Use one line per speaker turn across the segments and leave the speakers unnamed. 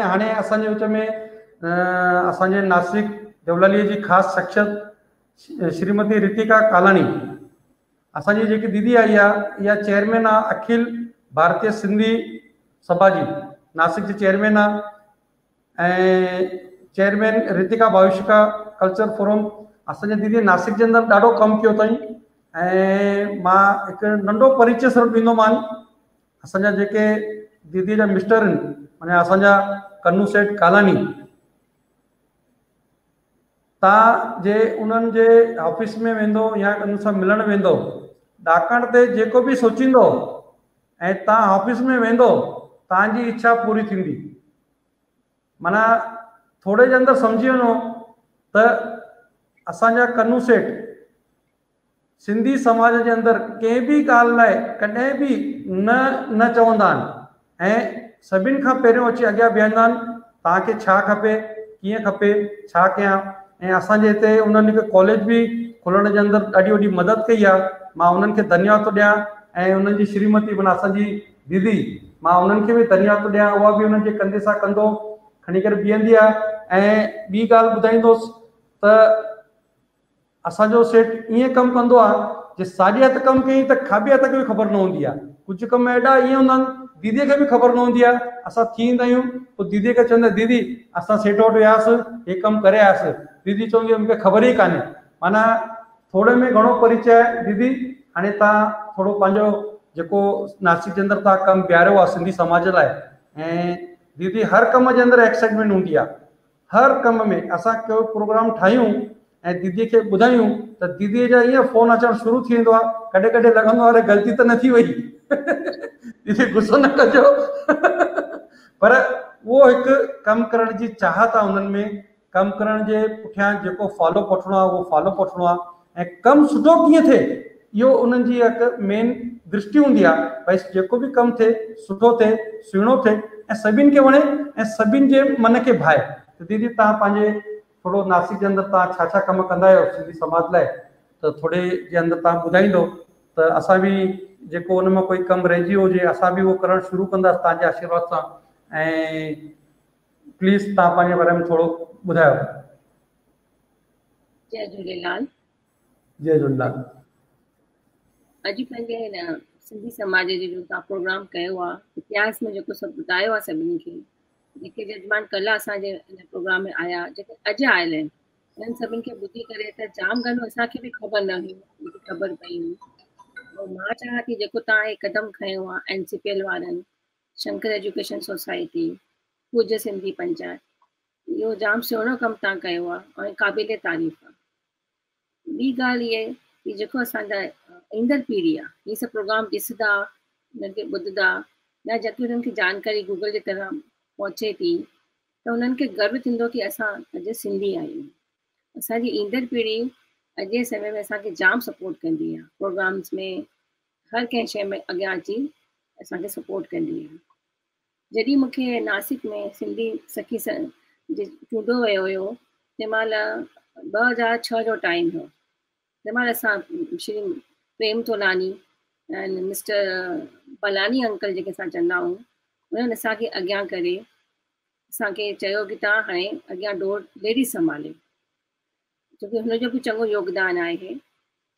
हाणे असांजे विच में असांजे नासिक देवलालीअ जी ख़ासि शख्सियत श्रीमती रितिका कालाणी, असांजी जेकी दीदी आई आहे इहा चेयरमैन आहे अखिल भारतीय सिंधी सभा जी, नासिक जी चेयरमैन आहे। ऐं चेयरमैन रितिका भाविशिका कल्चर फोरम। असांजे दीदी नासिक जे अंदरि ॾाढो कमु कयो अथई। ऐं मां हिकु नंढो परिचय सिर्फ़ु ॾींदोमानि। असांजा जेके दीदी जा मिस्टर आहिनि माने असांजा कन्नू सेठ कालानी, तव्हां जे उन्हनि जे ऑफिस में वेंदो या उन सां मिलणु वेंदो, ॾाकण ते जेको बि सोचींदो ऐं तव्हां ऑफिस में वेंदो तव्हांजी इच्छा पूरी थींदी। माना थोरे जे अंदरि सम्झी वञो त असांजा कन्नू सेठ सिंधी समाज जे अंदरि कंहिं बि ॻाल्हि लाइ कॾहिं बि न चवंदा आहिनि ऐं सभिनि खां पहिरियों अची अॻियां बीहंदा आहिनि, तव्हांखे छा खपे, कीअं खपे, छा कयां। ऐं असांजे हिते उन्हनि हिकु कॉलेज बि खोलण जे अंदरि ॾाढी वॾी मदद कई आहे। मां उन्हनि खे धन्यवाद थो ॾियां। ऐं उन्हनि जी श्रीमती माना असांजी दीदी, मां उन्हनि खे बि धन्यवाद थो ॾियां। उहा बि उन्हनि जे कंधे सां कंधो खणी करे बीहंदी आहे। ऐं ॿी ॻाल्हि ॿुधाईंदुसि त असांजो सेठ ईअं कमु कंदो आहे जे साॼे हथु कमु कई त खाॿे हथ खे बि ख़बर न हूंदी आहे। कुझु कम एॾा ईअं हूंदा आहिनि दीदीअ खे बि ख़बर न हूंदी आहे। असां थी ईंदा आहियूं पोइ दीदीअ खे चवंदा दीदी असां सेठ वटि वियासीं, हे कमु करे आयासीं। दीदी चवंदी आहे मूंखे ख़बर ई कान्हे। माना थोरे में घणो परिचय आहे दीदी। हाणे तव्हां थोरो पंहिंजो जेको नासिक जे अंदरि तव्हां कमु बीहारियो आहे सिंधी समाज लाइ, ऐं दीदी हर कम जे अंदरि एक्साइटमेंट हूंदी आहे। हर कम में असां को प्रोग्राम ठाहियूं ऐं दीदीअ खे ॿुधायूं त दीदीअ जा ईअं फ़ोन अचणु शुरू थी वेंदो आहे। कॾहिं कॾहिं लॻंदो आहे अरे ग़लती त न थी वई दीदी गुस्सो न कजो पर उहो हिकु कमु करण जी चाहत आहे उन्हनि में। कमु करण जे पुठियां जेको फॉलो वठिणो आहे उहो फॉलो वठिणो आहे। ऐं कमु सुठो कीअं थिए इहो उन्हनि जी हिकु मेन दृष्टि हूंदी आहे। भई जेको बि कमु थिए सुठो थिए, सुहिणो थिए ऐं सभिनि खे वणे ऐं सभिनि जे मन खे भाए। त दीदी तव्हां पंहिंजे थोरो नासिक जे अंदरि तव्हां छा छा कमु कंदा आहियो सिंधी समाज लाइ, त थोरे जे अंदरि तव्हां ॿुधाईंदो त असां बि जेको उन मां कोई कमु रहिजी हुजे असां बि उहो करणु शुरू कंदासीं तव्हांजे आशीर्वाद सां। ऐं प्लीज़ तव्हां पंहिंजे बारे में थोरो ॿुधायो।
जय झूलेलाल।
जय झूलेलाल।
अॼु पंहिंजे हिन सिंधी समाज जो तव्हां प्रोग्राम कयो आहे, इतिहास में जेको सभु ॿुधायो आहे सभिनी खे, जेके जजमान कल्ह असांजे हिन प्रोग्राम में आया, जेके अॼु आयल आहिनि, उन्हनि सभिनि खे ॿुधी करे त जाम ॻाल्हियूं असांखे बि ख़बर न हुयूं, जेकी ख़बर पई हुयूं। मां चाहियां थी जेको तव्हां हे क़दम खयो आहे NCPL वारनि, शंकर एजुकेशन सोसाइटी, पूज्य सिंधी पंचायत, इहो जाम सुहिणो कमु तव्हां कयो आहे ऐं क़ाबिले तारीफ़ आहे। ॿी ॻाल्हि इहे कि जेको असांजा ईंदड़ पीढ़ी आहे इहे सभु प्रोग्राम ॾिसंदा, उन्हनि खे ॿुधंदा या जेकी उन्हनि खे जानकारी गूगल जे तरह पहुचे थी त उन्हनि खे गर्व थींदो कि असां अॼु सिंधी आहियूं। असांजी ईंदड़ पीढ़ी अॼु जे समय में असांखे जाम सपोर्ट कंदी आहे, प्रोग्राम्स में हर कंहिं शइ में अॻियां अची असांखे सपोर्ट कंदी आहे। जॾहिं मूंखे नासिक में सिंधी सखी चूंडियो वियो हुयो तंहिं महिल 2006 जो टाइम हो। तंहिं महिल असां श्री प्रेम तोलानी ऐं मिस्टर बलानी अंकल जेके असां चवंदा आहियूं, उन्हनि असांखे अॻियां करे असांखे चयो कि तव्हां हाणे अॻियां डोर लेडीज़ संभाले, छोकी हुनजो बि चङो योगदान आहे।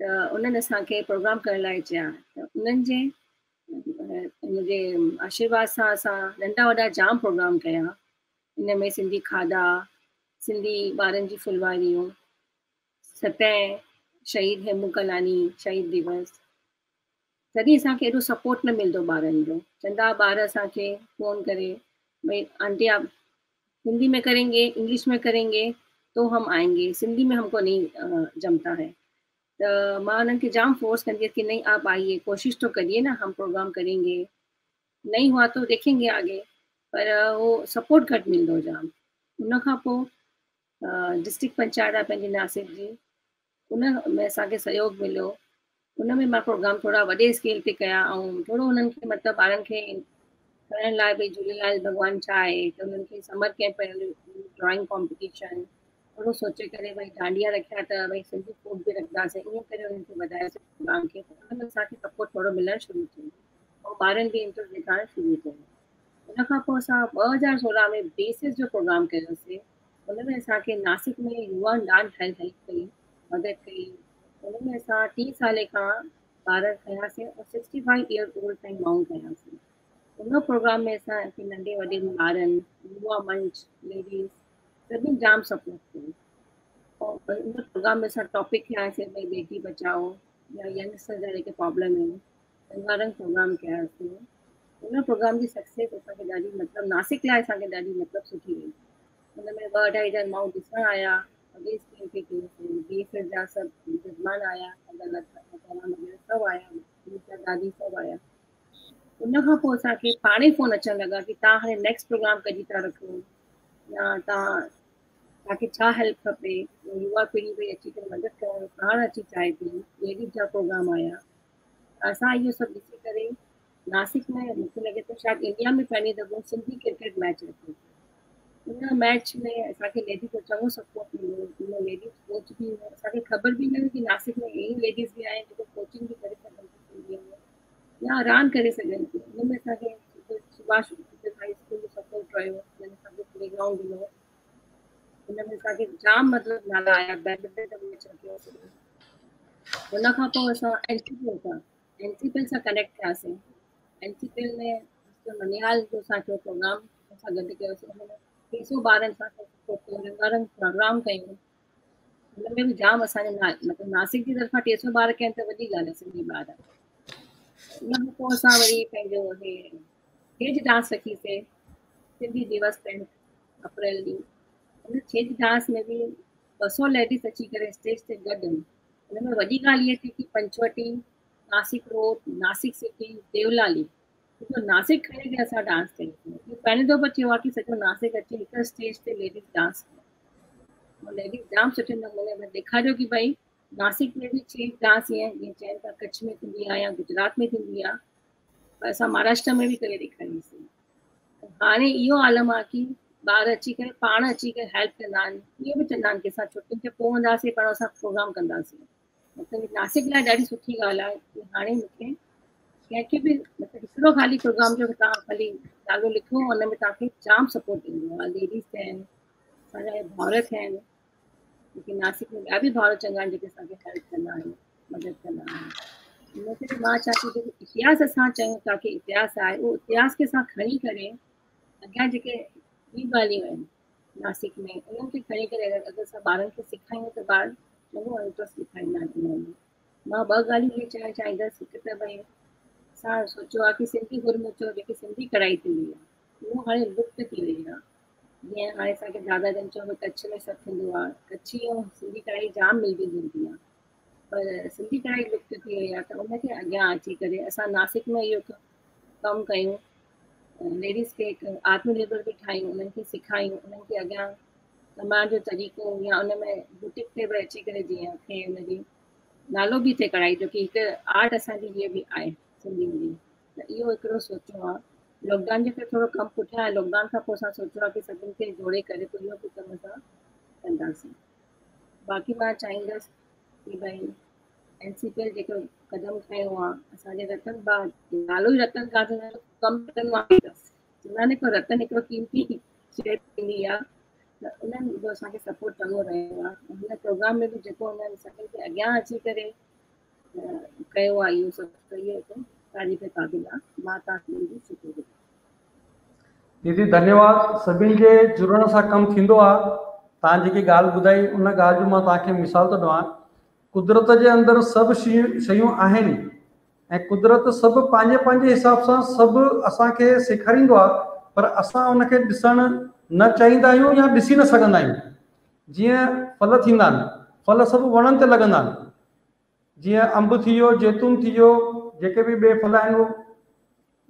त उन्हनि असांखे प्रोग्राम करण लाइ चया, त उन्हनि जे मुंहिंजे आशीर्वाद सां असां नंढा वॾा जाम प्रोग्राम कया। इन में सिंधी खाधा, सिंधी ॿारनि जी फुलवारियूं, 7 शहीद हेमू कलानी शहीद दिवस, तॾहिं असांखे एॾो सपोर्ट न मिलंदो ॿारनि जो। चवंदा ॿार असांखे फ़ोन करे भई आंटी आप हिंदी में करेंगे, इंग्लिश में करेंगे तो हम आएंगे, सिंधी में हमको नहीं जमता है। तो मां उन्हनि खे जाम फोर्स कंदी है कि नहीं आप आइए, कोशिश तो करिए ना, हम प्रोग्राम करेंगे, नहीं हुआ तो देखेंगे आगे। पर वो सपोर्ट घटि मिलंदो जाम। उन खां पोइ डिस्ट्रिक्ट पंचायत आहे पंहिंजी नासिक जी, उन में असांखे सहयोग मिलियो। उन में मां प्रोग्राम थोरा वॾे स्केल ते कया ऐं थोरो उन्हनि खे मतिलबु ॿारनि खे करण लाइ भई झूलेलाल भॻवानु छा आहे, त उन्हनि खे समर कैंप, ड्रॉइंग कॉम्पिटिशन, थोरो सोचे करे भई डांडिया रखिया त भई सिंधी फूड बि रखंदासीं, ईअं करे उन्हनि खे वधायोसीं प्रोग्राम खे। उन में असांखे सपोर्ट थोरो मिलणु शुरू थियो ऐं ॿारनि बि इंट्रस्ट ॾेखारणु शुरू थियो। उन खां पोइ असां 2016 में बेसिस जो प्रोग्राम कयोसीं। उन में असांखे नासिक में युवा डांस हेल्प कई, मदद कई। उन में असां 30 साल खां ॿार कयासीं और 65 ईयर ओल्ड ताईं माण्हू कयासीं। उन प्रोग्राम में असांखे नंढे वॾे ॿारनि, युवा मंच, लेडीज़ सभिनी जाम सपोर्ट कयो। और उन प्रोग्राम में असां टॉपिक खयासीं भई बेटी बचाओ या यंगस्टर जा जेके प्रॉब्लम आहिनि रंगारंग प्रोग्राम कयासीं। उन प्रोग्राम जी सक्सेस असांखे ॾाढी मतिलबु नासिक लाइ असांखे ॾाढी मतिलबु सुठी रही। हुन में 2-2.5 हज़ार माण्हू ॾिसण आया, अॻे स्क्रीन ते कयोसीं, BSS जा सभु जजमान आया, सभु आया, दादी सभु आया। उन खां पोइ असांखे पाण ई फ़ोन अचणु लॻा कि तव्हां हाणे नेक्स्ट प्रोग्राम कढी था रखो या तव्हांखे छा हेल्प खपे। युवा पीढ़ी भई अची करे मदद करणु पाण अची चाहे थी, लेडीज़ जा प्रोग्राम आया। असां इहो सभु ॾिसी करे नासिक में मूंखे लॻे थो शायदि इंडिया में पहिरीं दफ़ो सिंधी क्रिकेट मैच रखियो। उन मैच में असांखे लेडीज़ जो चङो सपोर्ट मिलियो। उन लेडीज़ कोच बि हुयो, असांखे ख़बर बि न हुई कि नासिक में अहिड़ी लेडीज़ बि आहिनि जेको कोचिंग बि करे सघनि थियूं या रांदि करे सघनि थियूं। हुन में असांखे सुभाष हाई स्कूल जो सपोर्ट रहियो, हुन असांखे प्लेग्राउंड ॾिनो। हुन में असांखे जाम मतिलबु नाला आया, बैडमिंटन मैच रखियोसीं। हुन खां पोइ असां एनसीपीएल सां कनेक्ट थियासीं। एनसीपीएल में मनिहाल जो असांजो प्रोग्राम असां गॾु कयोसीं। हुन में 300 ॿारनि सां रंगारंग प्रोग्राम कयूं। हुन में बि जाम असांजे मतिलबु नासिक जी तरफ़ां 300 ॿार कयनि त वॾी ॻाल्हि आहे, सिंधी ॿार। उन खां पोइ असां वरी पंहिंजो छेज डांस रखीसीं, सिंधी दिवस ते अप्रैल ॾींहुं। उन छेज डांस में बि 200 लेडीज़ अची करे स्टेज ते गॾु आहिनि। हुन में वॾी ॻाल्हि इहा थी कि पंचवटी, नासिक रोड, नासिक सिटी, देवलाली, नासिक खणी करे असां डांस कयोसीं। पहिरीं दफ़ो थियो आहे कि सॼो नासिक अची हिकु स्टेज ते लेडीज़ डांस कयो। लेडीज़ जाम सुठे नमूने ॾेखारियो कि भई नासिक में बि छेज डांस ईअं जीअं चइनि था कच्छ में थींदी आहे या गुजरात में थींदी आहे, पर असां महाराष्ट्र में बि करे ॾेखारीसीं। हाणे इहो आलम आहे कि ॿार अची करे पाण अची करे हेल्प कंदा आहिनि। इहो बि चवंदा आहिनि कि असां छुटियुनि ते पोइ हूंदासीं पर असां प्रोग्राम कंदासीं। मतिलबु नासिक लाइ ॾाढी सुठी ॻाल्हि आहे कि हाणे मूंखे कंहिंखे बि मतिलबु हिकिड़ो ख़ाली प्रोग्राम जो तव्हां ख़ाली नालो लिखो, हुन में तव्हांखे जाम सपोर्ट ईंदो आहे। लेडीज़ थियनि, असांजा भाउर थियनि, लेकिन नासिक में ॿिया बि भाउर चङा आहिनि जेके असांखे हेल्प कंदा आहिनि, मदद कंदा आहिनि। इन करे मां चाहियां थी कि इतिहास असां चयूं था कि इतिहास आहे, उहो इतिहास खे असां खणी करे अॻियां जेके ॿी ॻाल्हियूं आहिनि नासिक में उन्हनि खे खणी करे अगरि असां ॿारनि खे सेखारियूं त ॿार चङो इंट्रस्ट ॾेखारींदा आहिनि उन्हनि में। मां 2 ॻाल्हियूं इहे चवणु चाहींदसि। हिकु त भई असां सोचियो आहे कि सिंधी गुरमुचो जेकी सिंधी कढ़ाई थींदी आहे उहो हाणे लुप्त थी वई आहे। जीअं हाणे असांखे दादा जन चयो कच्छ में सभु थींदो आहे, कच्छी ऐं सिंधी कढ़ाई जाम मिलंदी जुलंदी आहे, पर सिंधी कढ़ाई लुप्त थी वई आहे। त उनखे अॻियां अची करे असां नासिक में इहो कमु कयूं, लेडीज़ खे हिकु आत्मनिर्भर बि ठाहियूं, उन्हनि खे सेखारियूं, उन्हनि खे अॻियां कमाइण जो तरीक़ो या उन में बुटीक ते बि अची करे जीअं खे उनजी नालो बि थिए कढ़ाई, जो कि हिकु आर्ट असांजी हीअ बि आहे सिंधियुनि जी। त इहो हिकिड़ो सोचियो आहे। लॉकडाउन जे करे थोरो कमु पुठियां आहे। लॉकडाउन खां पोइ असां सोचियो आहे कि सभिनि खे जोड़े करे पोइ इहो बि कमु असां कंदासीं। बाक़ी मां चाहींदसि कि भई एनसीपीएल जेको क़दम खयो आहे, असांजे रतन बा नालो ई रतन का कमु रतन वांगुरु अथसि। चवंदा आहिनि हिकिड़ो रतन हिकिड़ो क़ीमती शइ थींदी आहे, त उन्हनि बि असांखे सपोर्ट चङो रहियो आहे। हिन प्रोग्राम में बि जेको उन्हनि सभिनि खे अॻियां अची करे कयो आहे इहो सभु, त इहो हिकु तारीफ़ क़ाबिल आहे। मां तव्हांखे जी शुक्रिया।
दीदी धन्यवाद। सभिनि जे जुड़ण सां कमु थींदो आहे। तव्हां जेकी ॻाल्हि ॿुधाई उन ॻाल्हि जो मां तव्हांखे मिसाल थो ॾियां। कुदरत जे अंदरि सभु शयूं आहिनि ऐं कुदरत सभु पंहिंजे पंहिंजे हिसाब सां सभु असांखे सेखारींदो आहे, पर असां उनखे ॾिसणु न चाहींदा आहियूं या ॾिसी न सघंदा आहियूं। जीअं फल थींदा आहिनि, फल सभु वणनि ते लॻंदा आहिनि। जीअं अंब थी वियो, जैतून थी वियो, जेके बि ॿिए फल आहिनि उहे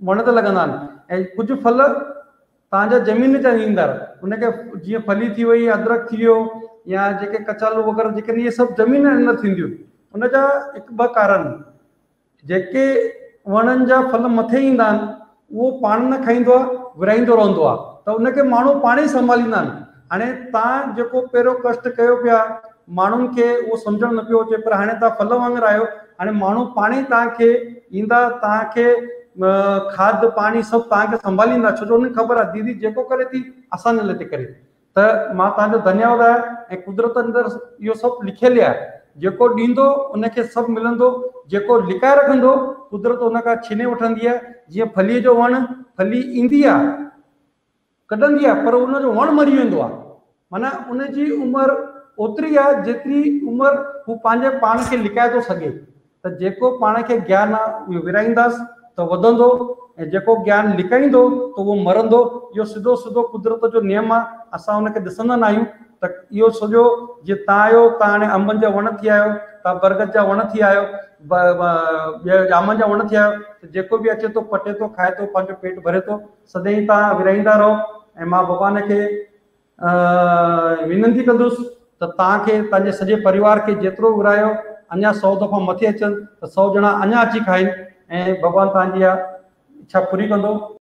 वण ते लॻंदा आहिनि। ऐं कुझु फल तव्हांजा ज़मीन जा ईंदड़, उनखे जीअं फली थी वई, अदरक थी वियो या जेके कचालू वग़ैरह जेके इहे सभु ज़मीन अंदरि थींदियूं। उनजा 1-2 कारण, जेके वणनि जा फल मथे ईंदा आहिनि उहो पाण न खाईंदो आहे, विराईंदो रहंदो आहे, त उनखे माण्हू पाण ई संभालींदा आहिनि। हाणे तव्हां जेको पहिरियों कष्ट कयो पिया, माण्हुनि खे उहो सम्झणु न पियो अचे, पर हाणे तव्हां फल वांगुरु आहियो। हाणे माण्हू पाण ई तव्हांखे ईंदा, तव्हांखे खाद पानी सब तव्हांखे संभालींदा, छो जो उन्हें ख़बर आहे दीदी जेको करे थी असांजे लाइ थी करे। त मां तव्हांजो धन्यवाद आहे। ऐं कुदरत अंदरि इहो सभु लिखियल आहे, जेको ॾींदो उनखे सभु मिलंदो, जेको लिकाए रखंदो कुदरत उन खां छीने वठंदी आहे। जीअं फलीअ जो वणु फली ईंदी आहे कढंदी आहे, पर उनजो वणु मरी वेंदो आहे, माना उनजी उमिरि ओतिरी आहे जेतिरी उमिरि हू पंहिंजे पाण खे लिकाए थो सघे। त जेको पाण खे ज्ञान आहे उहो विराईंदासीं त वधंदो, ऐं जेको ज्ञान लिकाईंदो त उहो मरंदो। इहो सिधो सिधो कुदरत जो नियम आहे, असां उनखे ॾिसंदा न आहियूं। त इहो सॼो जीअं तव्हां आहियो, तव्हां हाणे अंबनि जा वण थी आहियो, तव्हां बरगद जा वण थी आहियो, जामनि जा वण थी आहियो, त जेको बि अचे थो पटे थो खाए थो, पंहिंजो पेट भरे थो। सदाईं तव्हां विराईंदा रहो। ऐं मां भॻवान खे विनंती कंदुसि त तव्हांखे तव्हांजे सॼे परिवार खे जेतिरो विरायो अञा 100 दफ़ा मथे अचनि त 100 ॼणा अञा अची खाइनि, ऐं भॻवानु तव्हांजी इहा इच्छा पूरी कंदो।